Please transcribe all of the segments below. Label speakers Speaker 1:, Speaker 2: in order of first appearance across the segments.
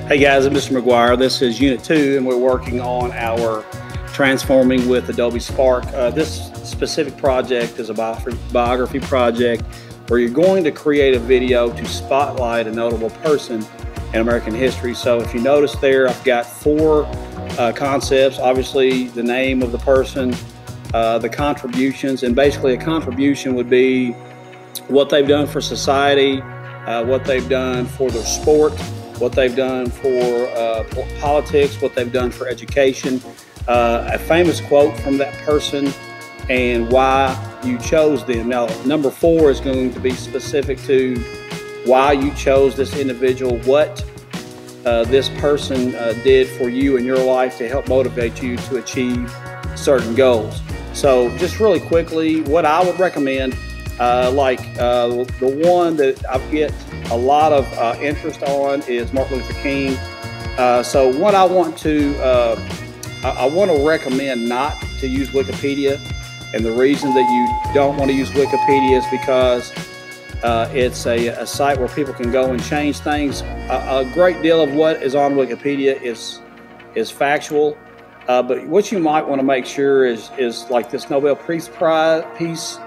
Speaker 1: Hey guys, I'm Mr. McGuire. This is Unit 2 and we're working on our Transforming with Adobe Spark. This specific project is a biography project where you're going to create a video to spotlight a notable person in American history. So if you notice there, I've got four concepts. Obviously the name of the person, the contributions, and basically a contribution would be what they've done for society, what they've done for their sport, what they've done for politics, what they've done for education, a famous quote from that person, and why you chose them. Now, number 4 is going to be specific to why you chose this individual, what this person did for you in your life to help motivate you to achieve certain goals. So just really quickly, what I would recommend, the one that I get a lot of interest on is Martin Luther King. So what I want to recommend not to use Wikipedia, and the reason that you don't want to use Wikipedia is because it's a site where people can go and change things. A great deal of what is on Wikipedia is factual, but what you might want to make sure is like this Nobel Peace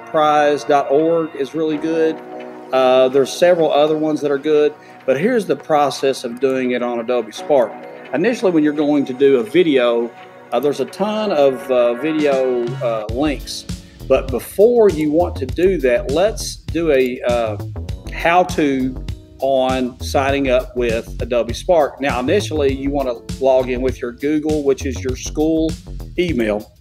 Speaker 1: Prize.org is really good. There's several other ones that are good, but here's the process of doing it on Adobe Spark. Initially, when you're going to do a video, there's a ton of video links, but before you want to do that, let's do a how-to on signing up with Adobe Spark. Now, initially, you want to log in with your Google, which is your school email,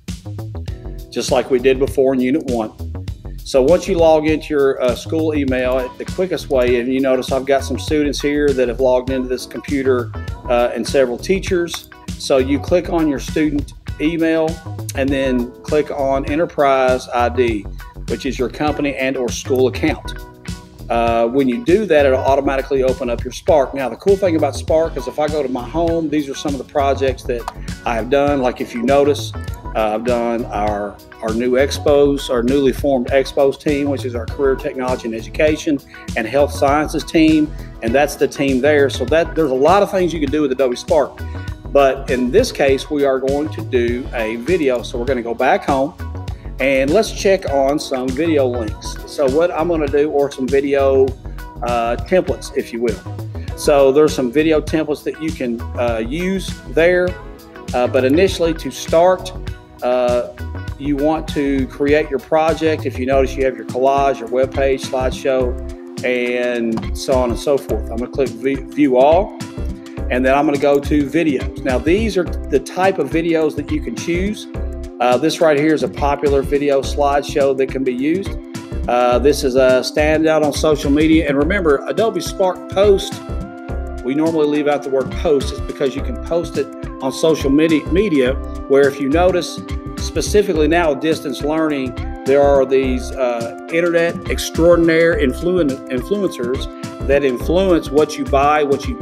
Speaker 1: just like we did before in Unit 1. So once you log into your school email, the quickest way, and you notice I've got some students here that have logged into this computer and several teachers. So you click on your student email and then click on Enterprise ID, which is your company and or school account. When you do that, it'll automatically open up your Spark. Now, the cool thing about Spark is if I go to my home, these are some of the projects that I have done. Like if you notice, I've done our new expos, our newly formed expos team, which is our career technology and education and health sciences team, and that's the team there. So that there's a lot of things you can do with Adobe Spark, but in this case we are going to do a video. So we're going to go back home and let's check on some video links. So what I'm going to do, or some video templates, if you will. So there's some video templates that you can use there, but initially to start, you want to create your project. If you notice, you have your collage, your web page, slideshow, and so on and so forth. I'm going to click view all, and then I'm going to go to videos. Now, these are the type of videos that you can choose. This right here is a popular video slideshow that can be used. This is a standout on social media. And remember, Adobe Spark Post, we normally leave out the word post. It's because you can post it on social media, where if you notice, specifically now with distance learning, there are these internet extraordinaire influencers that influence what you buy, what you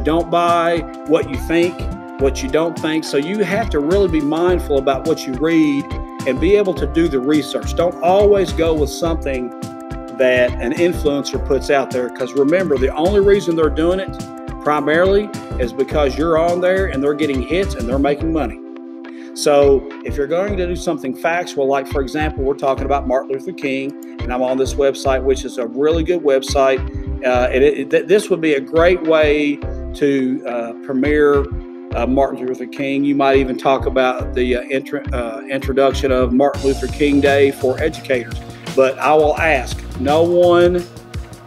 Speaker 1: don't buy, what you think, what you don't think. So you have to really be mindful about what you read and be able to do the research. Don't always go with something that an influencer puts out there, because remember, the only reason they're doing it primarily is because you're on there and they're getting hits and they're making money. So if you're going to do something factual, like for example, we're talking about Martin Luther King, and I'm on this website, which is a really good website. This would be a great way to premiere Martin Luther King. You might even talk about the introduction of Martin Luther King Day for educators. But I will ask, no one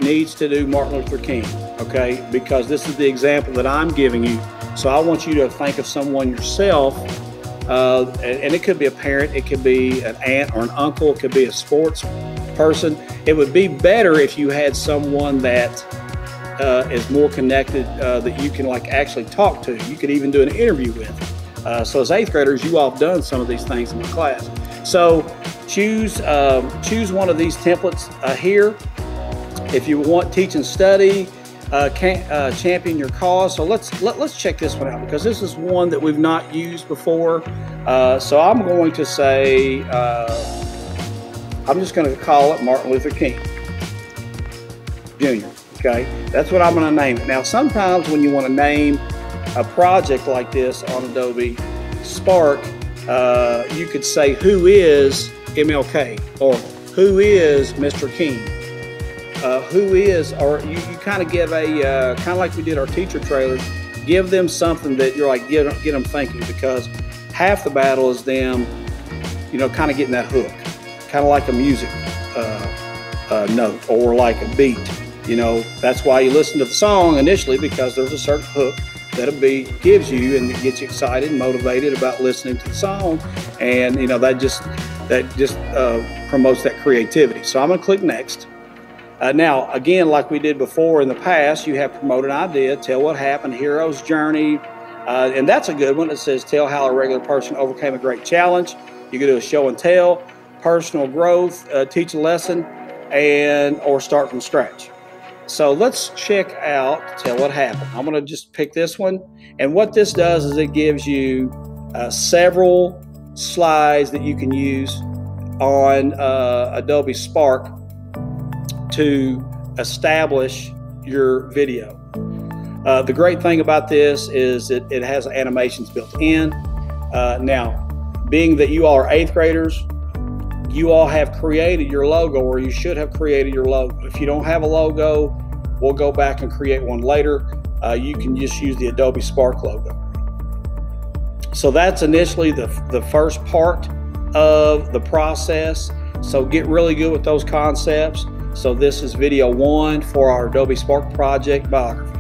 Speaker 1: needs to do Martin Luther King, okay? Because this is the example that I'm giving you. So I want you to think of someone yourself, and it could be a parent, it could be an aunt or an uncle, it could be a sports person. It would be better if you had someone that is more connected, that you can like actually talk to. You could even do an interview with. So as 8th graders, you all have done some of these things in the class. So choose one of these templates here. If you want teach and study, champion your cause. So let's check this one out, because this is one that we've not used before. So I'm going to say, I'm just going to call it Martin Luther King Jr. Okay, that's what I'm going to name it. Now, sometimes when you want to name a project like this on Adobe Spark, you could say, who is MLK, or who is Mr. King, who is, or you kind of give a, kind of like we did our teacher trailers, give them something that you're like, get them thinking, because half the battle is them, you know, kind of getting that hook, kind of like a music note or like a beat. You know, that's why you listen to the song initially, because there's a certain hook that a beat gives you, and it gets you excited and motivated about listening to the song, and you know that just promotes that creativity. So I'm going to click next. Now, again, like we did before in the past, you have promote an idea, tell what happened, hero's journey, and that's a good one. It says tell how a regular person overcame a great challenge. You can do a show and tell, personal growth, teach a lesson, and or start from scratch. So let's check out tell what happened. I'm going to just pick this one, and what this does is it gives you several slides that you can use on Adobe Spark to establish your video. The great thing about this is it has animations built in. Now, being that you all are 8th graders, you all have created your logo, or you should have created your logo. If you don't have a logo, we'll go back and create one later. You can just use the Adobe Spark logo. So that's initially the first part of the process. So get really good with those concepts. So this is video 1 for our Adobe Spark project biography.